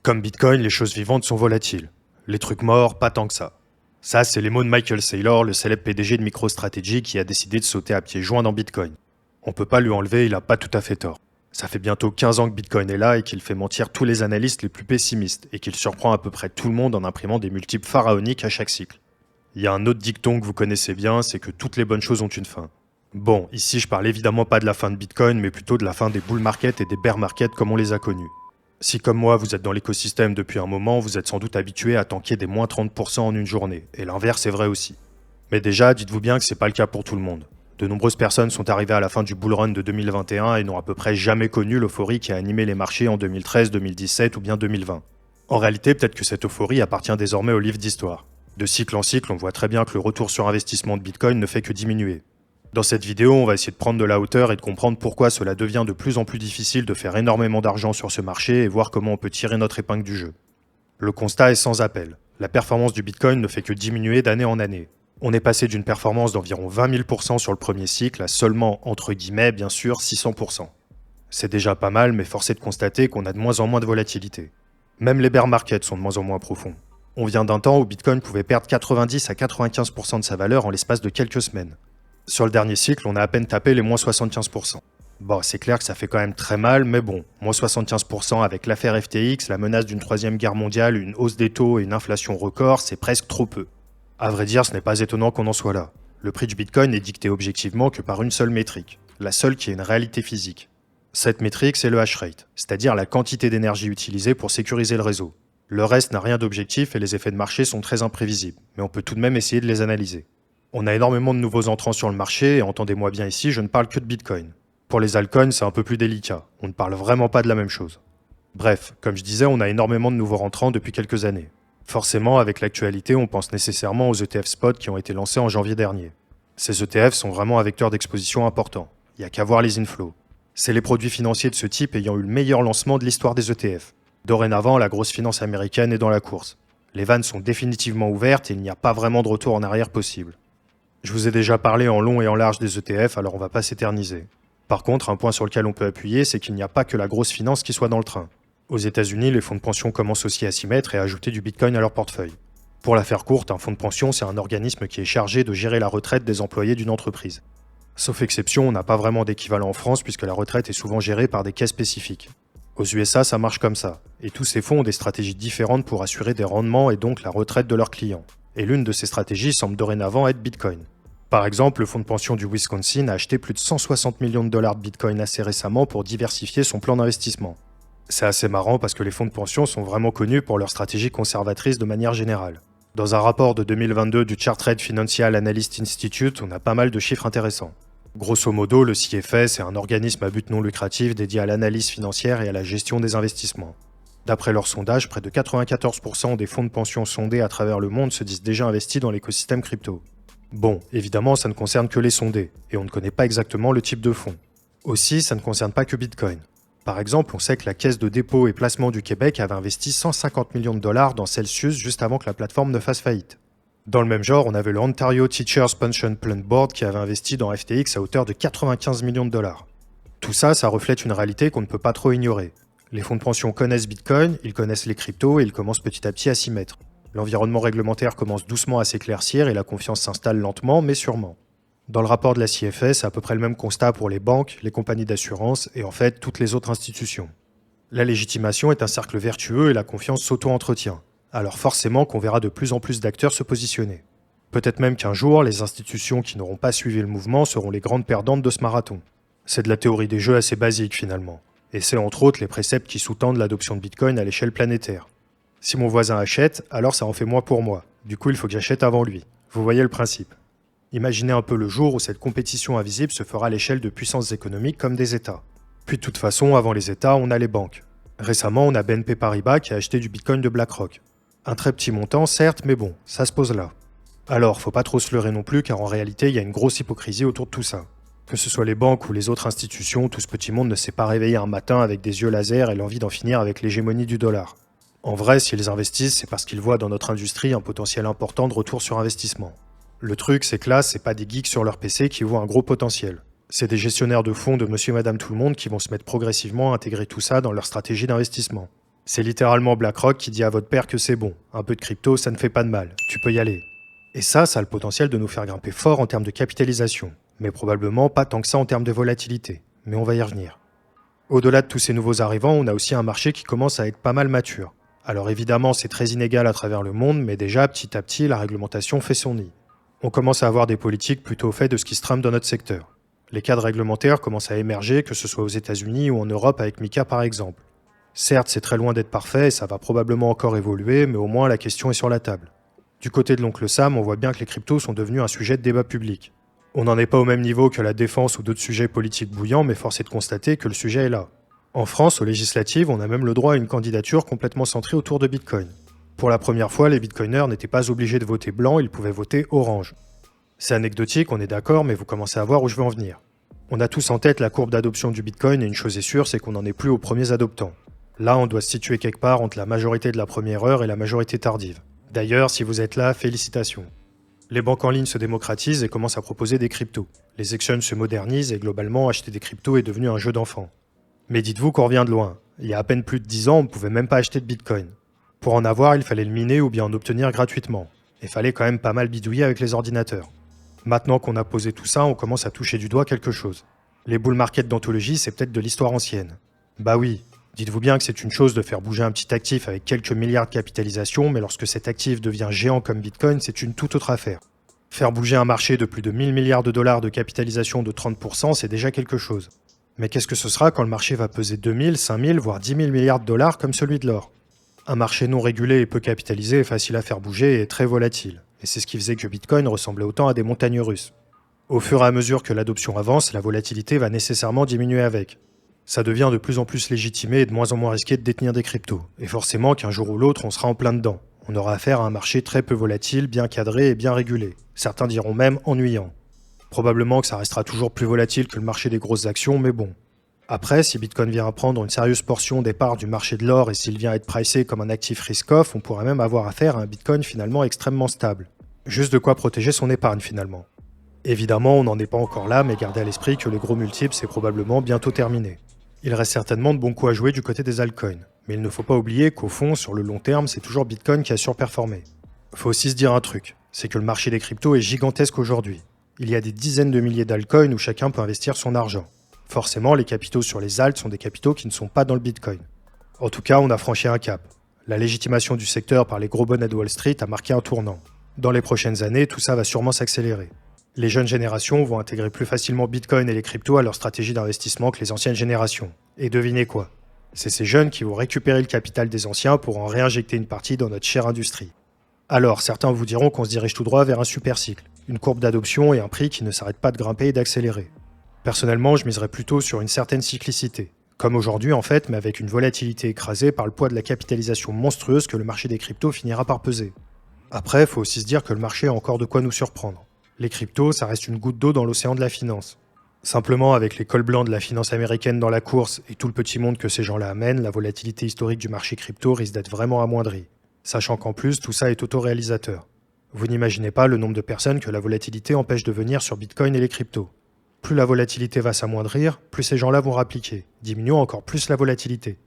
Comme Bitcoin, les choses vivantes sont volatiles. Les trucs morts, pas tant que ça. Ça, c'est les mots de Michael Saylor, le célèbre PDG de MicroStrategy qui a décidé de sauter à pieds joints dans Bitcoin. On peut pas lui enlever, il a pas tout à fait tort. Ça fait bientôt 15 ans que Bitcoin est là et qu'il fait mentir tous les analystes les plus pessimistes et qu'il surprend à peu près tout le monde en imprimant des multiples pharaoniques à chaque cycle. Il y a un autre dicton que vous connaissez bien, c'est que toutes les bonnes choses ont une fin. Bon, ici je parle évidemment pas de la fin de Bitcoin, mais plutôt de la fin des bull market et des bear market comme on les a connus. Si comme moi vous êtes dans l'écosystème depuis un moment, vous êtes sans doute habitué à tanker des moins 30% en une journée, et l'inverse est vrai aussi. Mais déjà, dites-vous bien que c'est pas le cas pour tout le monde. De nombreuses personnes sont arrivées à la fin du bull run de 2021 et n'ont à peu près jamais connu l'euphorie qui a animé les marchés en 2013, 2017 ou bien 2020. En réalité, peut-être que cette euphorie appartient désormais au livre d'histoire. De cycle en cycle, on voit très bien que le retour sur investissement de Bitcoin ne fait que diminuer. Dans cette vidéo, on va essayer de prendre de la hauteur et de comprendre pourquoi cela devient de plus en plus difficile de faire énormément d'argent sur ce marché et voir comment on peut tirer notre épingle du jeu. Le constat est sans appel. La performance du Bitcoin ne fait que diminuer d'année en année. On est passé d'une performance d'environ 20 000% sur le premier cycle à seulement, entre guillemets, bien sûr, 600%. C'est déjà pas mal, mais force est de constater qu'on a de moins en moins de volatilité. Même les bear markets sont de moins en moins profonds. On vient d'un temps où Bitcoin pouvait perdre 90 à 95% de sa valeur en l'espace de quelques semaines. Sur le dernier cycle, on a à peine tapé les moins 75%. Bon, c'est clair que ça fait quand même très mal, mais bon, moins 75% avec l'affaire FTX, la menace d'une troisième guerre mondiale, une hausse des taux et une inflation record, c'est presque trop peu. À vrai dire, ce n'est pas étonnant qu'on en soit là. Le prix du Bitcoin n'est dicté objectivement que par une seule métrique, la seule qui est une réalité physique. Cette métrique, c'est le hash rate, c'est-à-dire la quantité d'énergie utilisée pour sécuriser le réseau. Le reste n'a rien d'objectif et les effets de marché sont très imprévisibles, mais on peut tout de même essayer de les analyser. On a énormément de nouveaux entrants sur le marché et entendez-moi bien ici, je ne parle que de Bitcoin. Pour les altcoins, c'est un peu plus délicat, on ne parle vraiment pas de la même chose. Bref, comme je disais, on a énormément de nouveaux rentrants depuis quelques années. Forcément, avec l'actualité, on pense nécessairement aux ETF spot qui ont été lancés en janvier dernier. Ces ETF sont vraiment un vecteur d'exposition important, il n'y a qu'à voir les inflows. C'est les produits financiers de ce type ayant eu le meilleur lancement de l'histoire des ETF. Dorénavant, la grosse finance américaine est dans la course. Les vannes sont définitivement ouvertes et il n'y a pas vraiment de retour en arrière possible. Je vous ai déjà parlé en long et en large des ETF, alors on va pas s'éterniser. Par contre, un point sur lequel on peut appuyer, c'est qu'il n'y a pas que la grosse finance qui soit dans le train. Aux États-Unis, les fonds de pension commencent aussi à s'y mettre et à ajouter du Bitcoin à leur portefeuille. Pour la faire courte, un fonds de pension, c'est un organisme qui est chargé de gérer la retraite des employés d'une entreprise. Sauf exception, on n'a pas vraiment d'équivalent en France puisque la retraite est souvent gérée par des caisses spécifiques. Aux USA, ça marche comme ça, et tous ces fonds ont des stratégies différentes pour assurer des rendements et donc la retraite de leurs clients. Et l'une de ces stratégies semble dorénavant être Bitcoin. Par exemple, le fonds de pension du Wisconsin a acheté plus de 160 millions de dollars de Bitcoin assez récemment pour diversifier son plan d'investissement. C'est assez marrant parce que les fonds de pension sont vraiment connus pour leur stratégie conservatrice de manière générale. Dans un rapport de 2022 du Chartered Financial Analyst Institute, on a pas mal de chiffres intéressants. Grosso modo, le CFA, c'est un organisme à but non lucratif dédié à l'analyse financière et à la gestion des investissements. D'après leur sondage, près de 94% des fonds de pension sondés à travers le monde se disent déjà investis dans l'écosystème crypto. Bon, évidemment, ça ne concerne que les sondés, et on ne connaît pas exactement le type de fonds. Aussi, ça ne concerne pas que Bitcoin. Par exemple, on sait que la Caisse de dépôt et placement du Québec avait investi 150 millions de dollars dans Celsius juste avant que la plateforme ne fasse faillite. Dans le même genre, on avait le Ontario Teachers Pension Plan Board qui avait investi dans FTX à hauteur de 95 millions de dollars. Tout ça, ça reflète une réalité qu'on ne peut pas trop ignorer. Les fonds de pension connaissent Bitcoin, ils connaissent les cryptos et ils commencent petit à petit à s'y mettre. L'environnement réglementaire commence doucement à s'éclaircir et la confiance s'installe lentement mais sûrement. Dans le rapport de la CFA, c'est à peu près le même constat pour les banques, les compagnies d'assurance et en fait toutes les autres institutions. La légitimation est un cercle vertueux et la confiance s'auto-entretient. Alors forcément qu'on verra de plus en plus d'acteurs se positionner. Peut-être même qu'un jour, les institutions qui n'auront pas suivi le mouvement seront les grandes perdantes de ce marathon. C'est de la théorie des jeux assez basique finalement. Et c'est entre autres les préceptes qui sous-tendent l'adoption de Bitcoin à l'échelle planétaire. Si mon voisin achète, alors ça en fait moi pour moi. Du coup, il faut que j'achète avant lui. Vous voyez le principe. Imaginez un peu le jour où cette compétition invisible se fera à l'échelle de puissances économiques comme des États. Puis de toute façon, avant les États, on a les banques. Récemment, on a BNP Paribas qui a acheté du Bitcoin de BlackRock. Un très petit montant, certes, mais bon, ça se pose là. Alors, faut pas trop se leurrer non plus, car en réalité, il y a une grosse hypocrisie autour de tout ça. Que ce soit les banques ou les autres institutions, tout ce petit monde ne s'est pas réveillé un matin avec des yeux laser et l'envie d'en finir avec l'hégémonie du dollar. En vrai, s'ils investissent, c'est parce qu'ils voient dans notre industrie un potentiel important de retour sur investissement. Le truc, c'est que là, c'est pas des geeks sur leur PC qui voient un gros potentiel. C'est des gestionnaires de fonds de monsieur et madame tout le monde qui vont se mettre progressivement à intégrer tout ça dans leur stratégie d'investissement. C'est littéralement BlackRock qui dit à votre père que c'est bon. Un peu de crypto, ça ne fait pas de mal. Tu peux y aller. Et ça a le potentiel de nous faire grimper fort en termes de capitalisation. Mais probablement pas tant que ça en termes de volatilité. Mais on va y revenir. Au-delà de tous ces nouveaux arrivants, on a aussi un marché qui commence à être pas mal mature. Alors évidemment, c'est très inégal à travers le monde, mais déjà, petit à petit, la réglementation fait son nid. On commence à avoir des politiques plutôt au fait de ce qui se trame dans notre secteur. Les cadres réglementaires commencent à émerger, que ce soit aux États-Unis ou en Europe avec MiCA par exemple. Certes, c'est très loin d'être parfait et ça va probablement encore évoluer, mais au moins la question est sur la table. Du côté de l'oncle Sam, on voit bien que les cryptos sont devenus un sujet de débat public. On n'en est pas au même niveau que la défense ou d'autres sujets politiques bouillants, mais force est de constater que le sujet est là. En France, aux législatives, on a même le droit à une candidature complètement centrée autour de Bitcoin. Pour la première fois, les bitcoiners n'étaient pas obligés de voter blanc, ils pouvaient voter orange. C'est anecdotique, on est d'accord, mais vous commencez à voir où je veux en venir. On a tous en tête la courbe d'adoption du Bitcoin et une chose est sûre, c'est qu'on n'en est plus aux premiers adoptants. Là, on doit se situer quelque part entre la majorité de la première heure et la majorité tardive. D'ailleurs, si vous êtes là, félicitations. Les banques en ligne se démocratisent et commencent à proposer des cryptos. Les exchanges se modernisent et globalement, acheter des cryptos est devenu un jeu d'enfant. Mais dites-vous qu'on revient de loin. Il y a à peine plus de 10 ans, on ne pouvait même pas acheter de Bitcoin. Pour en avoir, il fallait le miner ou bien en obtenir gratuitement. Et fallait quand même pas mal bidouiller avec les ordinateurs. Maintenant qu'on a posé tout ça, on commence à toucher du doigt quelque chose. Les bull market d'anthologie, c'est peut-être de l'histoire ancienne. Bah oui, dites-vous bien que c'est une chose de faire bouger un petit actif avec quelques milliards de capitalisation, mais lorsque cet actif devient géant comme Bitcoin, c'est une toute autre affaire. Faire bouger un marché de plus de 1000 milliards de dollars de capitalisation de 30%, c'est déjà quelque chose. Mais qu'est-ce que ce sera quand le marché va peser 2000, 5000, voire 10 000 milliards de dollars comme celui de l'or? Un marché non régulé et peu capitalisé est facile à faire bouger et est très volatile. Et c'est ce qui faisait que Bitcoin ressemblait autant à des montagnes russes. Au fur et à mesure que l'adoption avance, la volatilité va nécessairement diminuer avec. Ça devient de plus en plus légitimé et de moins en moins risqué de détenir des cryptos. Et forcément qu'un jour ou l'autre, on sera en plein dedans. On aura affaire à un marché très peu volatile, bien cadré et bien régulé. Certains diront même ennuyant. Probablement que ça restera toujours plus volatile que le marché des grosses actions, mais bon. Après, si Bitcoin vient à prendre une sérieuse portion des parts du marché de l'or et s'il vient à être pricé comme un actif risk-off, on pourrait même avoir affaire à un Bitcoin finalement extrêmement stable. Juste de quoi protéger son épargne finalement. Évidemment, on n'en est pas encore là, mais gardez à l'esprit que les gros multiples, c'est probablement bientôt terminé. Il reste certainement de bons coups à jouer du côté des altcoins. Mais il ne faut pas oublier qu'au fond, sur le long terme, c'est toujours Bitcoin qui a surperformé. Faut aussi se dire un truc, c'est que le marché des cryptos est gigantesque aujourd'hui. Il y a des dizaines de milliers d'altcoins où chacun peut investir son argent. Forcément, les capitaux sur les alts sont des capitaux qui ne sont pas dans le Bitcoin. En tout cas, on a franchi un cap. La légitimation du secteur par les gros bonnets de Wall Street a marqué un tournant. Dans les prochaines années, tout ça va sûrement s'accélérer. Les jeunes générations vont intégrer plus facilement Bitcoin et les cryptos à leur stratégie d'investissement que les anciennes générations. Et devinez quoi? C'est ces jeunes qui vont récupérer le capital des anciens pour en réinjecter une partie dans notre chère industrie. Alors, certains vous diront qu'on se dirige tout droit vers un super cycle, une courbe d'adoption et un prix qui ne s'arrête pas de grimper et d'accélérer. Personnellement, je miserais plutôt sur une certaine cyclicité. Comme aujourd'hui en fait, mais avec une volatilité écrasée par le poids de la capitalisation monstrueuse que le marché des cryptos finira par peser. Après, faut aussi se dire que le marché a encore de quoi nous surprendre. Les cryptos, ça reste une goutte d'eau dans l'océan de la finance. Simplement, avec les cols blancs de la finance américaine dans la course et tout le petit monde que ces gens-là amènent, la volatilité historique du marché crypto risque d'être vraiment amoindrie. Sachant qu'en plus, tout ça est autoréalisateur. Vous n'imaginez pas le nombre de personnes que la volatilité empêche de venir sur Bitcoin et les cryptos. Plus la volatilité va s'amoindrir, plus ces gens-là vont rappliquer, diminuant encore plus la volatilité.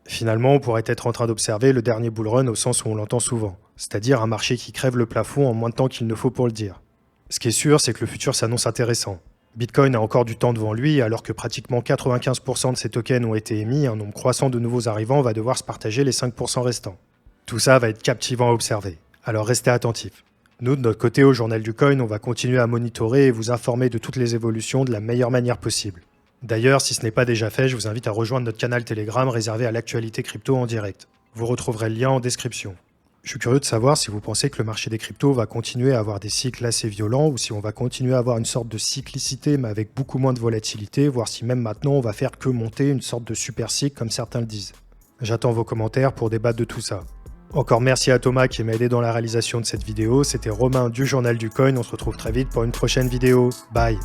Finalement, on pourrait être en train d'observer le dernier bull run au sens où on l'entend souvent, c'est-à-dire un marché qui crève le plafond en moins de temps qu'il ne faut pour le dire. Ce qui est sûr, c'est que le futur s'annonce intéressant. Bitcoin a encore du temps devant lui, alors que pratiquement 95% de ses tokens ont été émis, un nombre croissant de nouveaux arrivants va devoir se partager les 5% restants. Tout ça va être captivant à observer, alors restez attentifs. Nous, de notre côté, au Journal du Coin, on va continuer à monitorer et vous informer de toutes les évolutions de la meilleure manière possible. D'ailleurs, si ce n'est pas déjà fait, je vous invite à rejoindre notre canal Telegram réservé à l'actualité crypto en direct. Vous retrouverez le lien en description. Je suis curieux de savoir si vous pensez que le marché des cryptos va continuer à avoir des cycles assez violents ou si on va continuer à avoir une sorte de cyclicité mais avec beaucoup moins de volatilité, voire si même maintenant on va faire que monter une sorte de super cycle comme certains le disent. J'attends vos commentaires pour débattre de tout ça. Encore merci à Thomas qui m'a aidé dans la réalisation de cette vidéo, c'était Romain du Journal du Coin, on se retrouve très vite pour une prochaine vidéo. Bye!